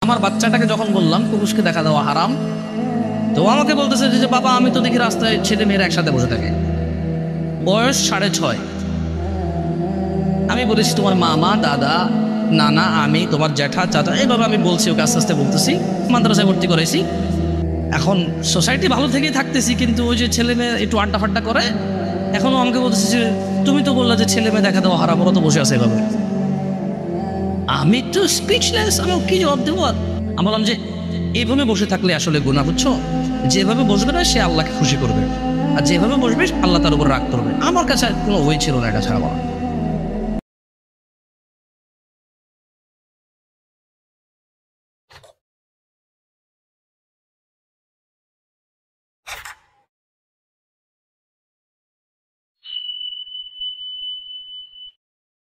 আমার বাচ্চাটাকে যখন বললাম পুরুষকে দেখা দেওয়া হারাম, তো আমাকে বলতেছে যে বাবা আমি তো দেখি রাস্তায় ছেলে মেয়েরা একসাথে বসে থাকে, বয়স 6.5। আমি বলেছি তোমার মামা, দাদা, নানা, আমি, তোমার জ্যাঠা, চাচা, এইভাবে আমি বলছি ওকে, আস্তে আস্তে বলতেছি। মাদ্রাসায় ভর্তি করেছি। এখন সোসাইটি ভালো থেকেই থাকতেছি, কিন্তু ওই যে ছেলে মেয়ে একটু আড্ডা ফাড্ডা করে, এখনও আমাকে বলতেছি যে তুমি তো বললা যে ছেলে মেয়ে দেখা দেওয়া হারাম, ওরা তো বসে আছে এভাবে। আমি তো স্পিচলেস, আমি কি জবাব দেবো? আমি বললাম যে এইভাবে বসে থাকলে আসলে গুনাহ, বুঝছো? যেভাবে বসবে না সে আল্লাহকে খুশি করবে, আর যেভাবে বসবে আল্লাহ তার উপর রাগ করবে। আমার কাছে কোনো ওয়ে ছিল না এটা ছাড়া বলা।